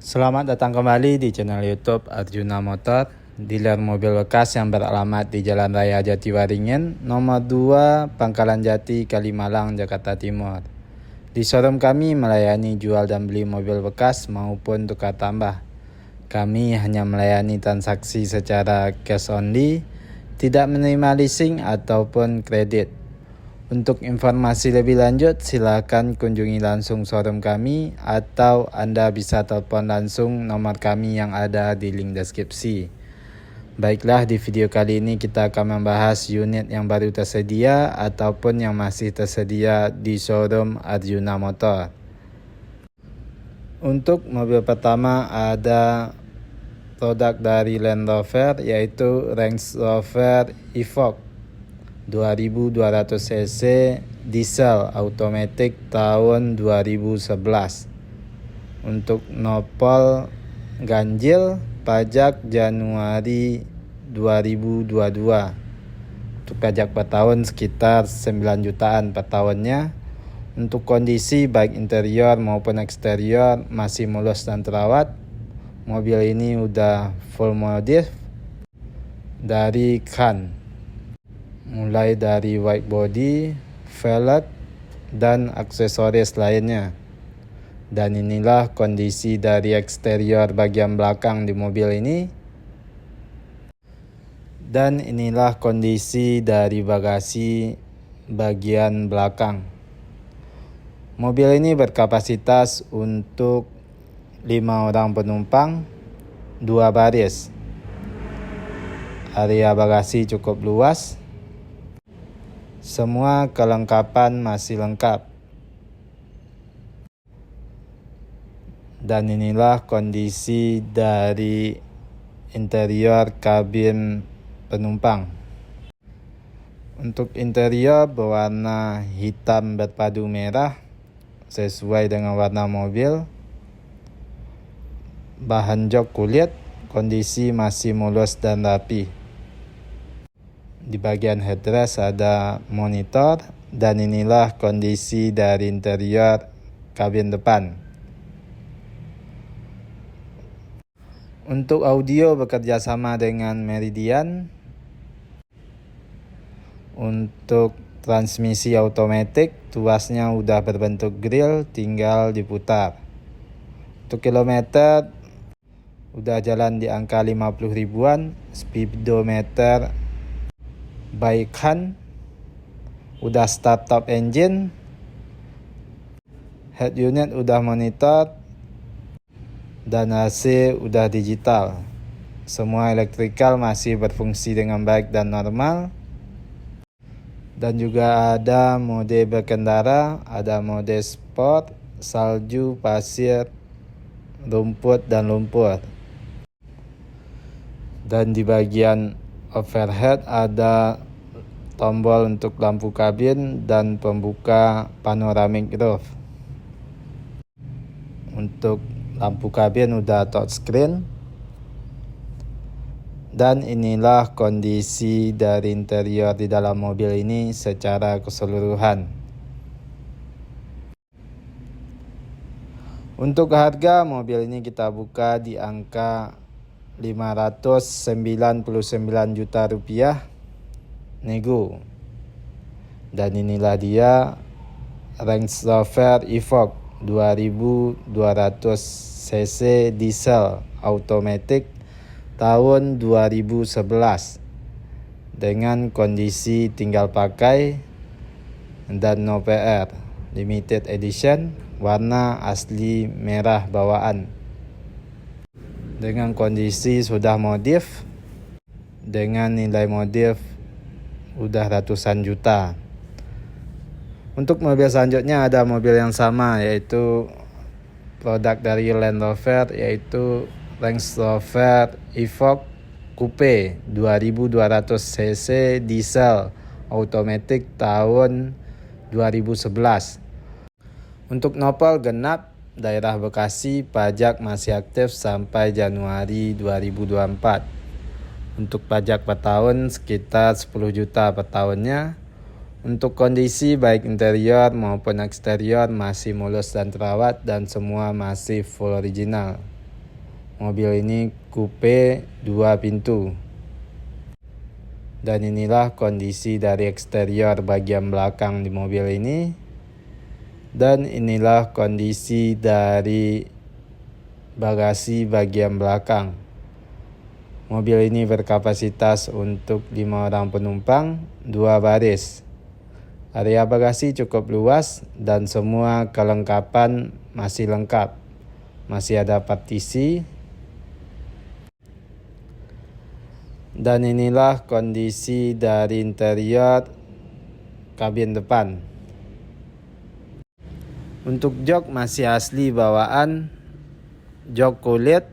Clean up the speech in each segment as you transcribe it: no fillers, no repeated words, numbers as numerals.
Selamat datang kembali di channel YouTube Arjuna Motor, dealer mobil bekas yang beralamat di Jalan Raya Jatiwaringin, nomor 2, Pangkalan Jati, Kalimalang, Jakarta Timur. Di showroom kami melayani jual dan beli mobil bekas maupun tukar tambah. Kami hanya melayani transaksi secara cash only, tidak menerima leasing ataupun kredit. Untuk informasi lebih lanjut, silakan kunjungi langsung showroom kami atau Anda bisa telepon langsung nomor kami yang ada di link deskripsi. Baiklah, di video kali ini kita akan membahas unit yang baru tersedia ataupun yang masih tersedia di showroom Arjuna Motor. Untuk mobil pertama ada produk dari Land Rover, yaitu Range Rover Evoque 2200 cc diesel automatic tahun 2011. Untuk nopol ganjil pajak Januari 2022. Untuk pajak per tahun sekitar 9 jutaan per tahunnya. Untuk kondisi baik interior maupun eksterior masih mulus dan terawat. Mobil ini udah full modif dari Kan, mulai dari white body, velg, dan aksesoris lainnya. Dan inilah kondisi dari eksterior bagian belakang di mobil ini. Dan inilah kondisi dari bagasi bagian belakang. Mobil ini berkapasitas untuk 5 orang penumpang, 2 baris. Area bagasi cukup luas. Semua kelengkapan masih lengkap. Dan inilah kondisi dari interior kabin penumpang. Untuk interior berwarna hitam berpadu merah sesuai dengan warna mobil. Bahan jok kulit, kondisi masih mulus dan rapi. Di bagian headrest ada monitor, dan inilah kondisi dari interior kabin depan. Untuk audio bekerja sama dengan Meridian. Untuk transmisi otomatis, tuasnya udah berbentuk grill, tinggal diputar. Untuk kilometer udah jalan di angka 50 ribuan, speedometer baik Kan, udah start top engine, head unit udah monitor, dan AC udah digital. Semua elektrikal masih berfungsi dengan baik dan normal. Dan juga ada mode berkendara, ada mode sport, salju, pasir, rumput, dan lumpur. Dan di bagian overhead ada tombol untuk lampu kabin dan pembuka panoramic roof. Untuk lampu kabin udah touchscreen. Dan inilah kondisi dari interior di dalam mobil ini secara keseluruhan. Untuk harga mobil ini kita buka di angka 599 juta rupiah nego. Dan inilah dia Range Rover Evoque 2200 cc diesel automatic tahun 2011 dengan kondisi tinggal pakai dan no PR, limited edition, warna asli merah bawaan. Dengan kondisi sudah modif, dengan nilai modif udah ratusan juta. Untuk mobil selanjutnya ada mobil yang sama, yaitu produk dari Land Rover, yaitu Range Rover Evoque Coupe 2200 cc diesel automatic tahun 2011. Untuk nopol genap, daerah Bekasi, pajak masih aktif sampai Januari 2024. Untuk pajak per tahun sekitar 10 juta per tahunnya. Untuk kondisi baik interior maupun eksterior masih mulus dan terawat dan semua masih full original. Mobil ini coupe 2 pintu. Dan inilah kondisi dari eksterior bagian belakang di mobil ini. Dan inilah kondisi dari bagasi bagian belakang. Mobil ini berkapasitas untuk 5 orang penumpang, 2 baris. Area bagasi cukup luas dan semua kelengkapan masih lengkap. Masih ada partisi. Dan inilah kondisi dari interior kabin depan. Untuk jok masih asli bawaan, jok kulit,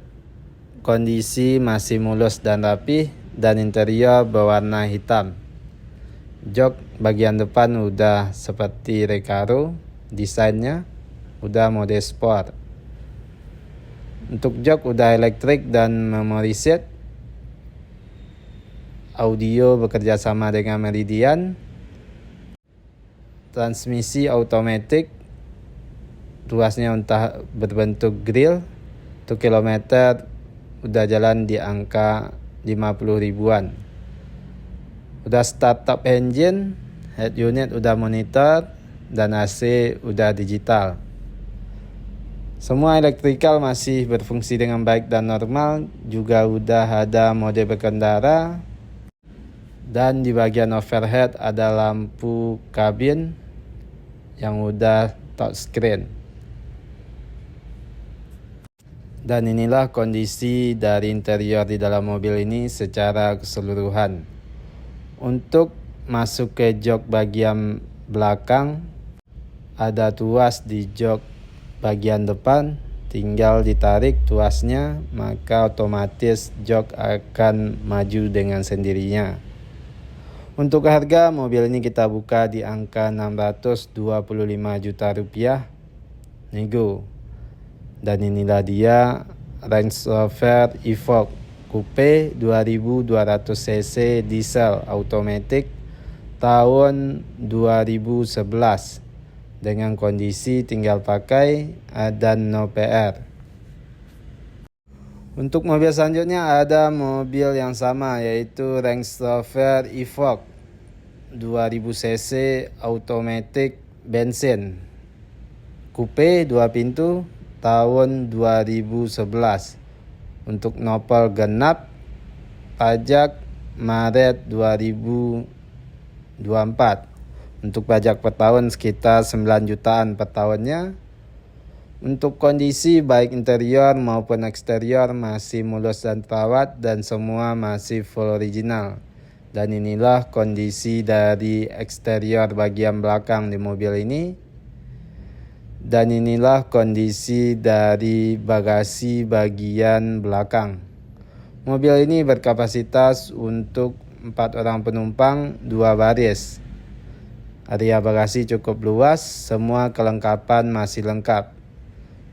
kondisi masih mulus dan rapi, dan interior berwarna hitam. Jok bagian depan udah seperti Recaro, desainnya udah mode sport. Untuk jok udah elektrik dan memory seat. Audio bekerja sama dengan Meridian. Transmisi otomatis. Ruasnya entah berbentuk grill. 1 kilometer udah jalan di angka 50 ribuan. Udah startup engine, head unit udah monitor, dan AC udah digital. Semua elektrikal masih berfungsi dengan baik dan normal. Juga udah ada mode berkendara. Dan di bagian overhead ada lampu kabin yang udah touchscreen. Dan inilah kondisi dari interior di dalam mobil ini secara keseluruhan. Untuk masuk ke jok bagian belakang, ada tuas di jok bagian depan. Tinggal ditarik tuasnya, maka otomatis jok akan maju dengan sendirinya. Untuk harga mobil ini kita buka di angka 625 juta rupiah, nego. Dan inilah dia Range Rover Evoque Coupe 2200 cc diesel automatic tahun 2011 dengan kondisi tinggal pakai dan no PR. Untuk mobil selanjutnya ada mobil yang sama, yaitu Range Rover Evoque 2000 cc automatic bensin coupe 2 pintu tahun 2011 untuk nopol genap, pajak Maret 2024. Untuk pajak per tahun sekitar 9 jutaan per tahunnya. Untuk kondisi baik interior maupun eksterior masih mulus dan terawat dan semua masih full original. Dan inilah kondisi dari eksterior bagian belakang di mobil ini. Dan inilah kondisi dari bagasi bagian belakang. Mobil ini berkapasitas untuk 4 orang penumpang, 2 baris. Area bagasi cukup luas, semua kelengkapan masih lengkap.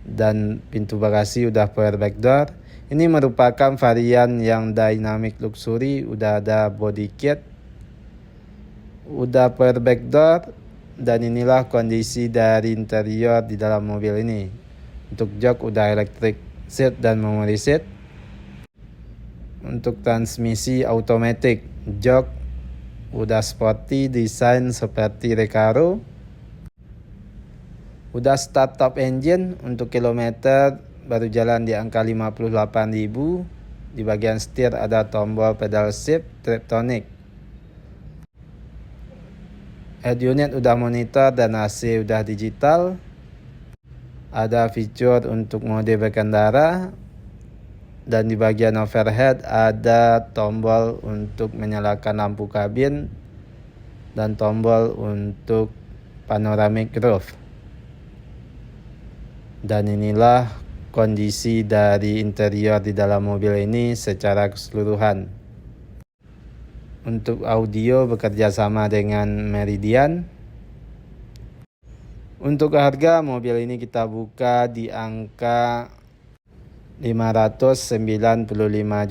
Dan pintu bagasi udah power back door. Ini merupakan varian yang dynamic luxury, udah ada body kit, udah power back door. Dan inilah kondisi dari interior di dalam mobil ini. Untuk jok udah electric seat dan memory seat. Untuk transmisi automatic, jok udah sporty, desain seperti Recaro. Udah startup engine, untuk kilometer baru jalan di angka 58.000. Di bagian setir ada tombol pedal shift Triptonic. Head unit udah monitor dan AC udah digital. Ada fitur untuk mode berkendara. Dan di bagian overhead ada tombol untuk menyalakan lampu kabin dan tombol untuk panoramic roof. Dan inilah kondisi dari interior di dalam mobil ini secara keseluruhan. Untuk audio bekerja sama dengan Meridian. Untuk harga mobil ini kita buka di angka 595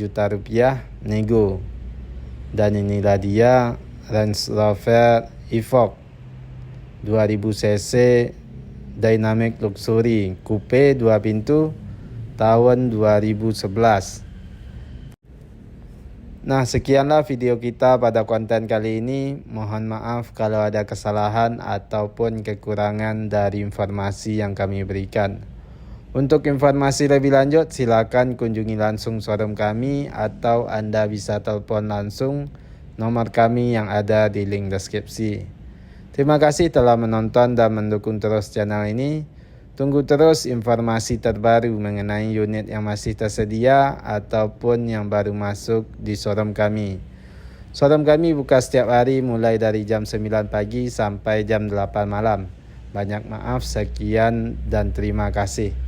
juta rupiah, nego. Dan inilah dia Range Rover Evoque 2000 cc Dynamic Luxury Coupe 2 pintu tahun 2011. Nah, sekianlah video kita pada konten kali ini. Mohon maaf kalau ada kesalahan ataupun kekurangan dari informasi yang kami berikan. Untuk informasi lebih lanjut, silakan kunjungi langsung showroom kami atau Anda bisa telepon langsung nomor kami yang ada di link deskripsi. Terima kasih telah menonton dan mendukung terus channel ini. Tunggu terus informasi terbaru mengenai unit yang masih tersedia ataupun yang baru masuk di showroom kami. Showroom kami buka setiap hari mulai dari jam 9 pagi sampai jam 8 malam. Banyak maaf, sekian dan terima kasih.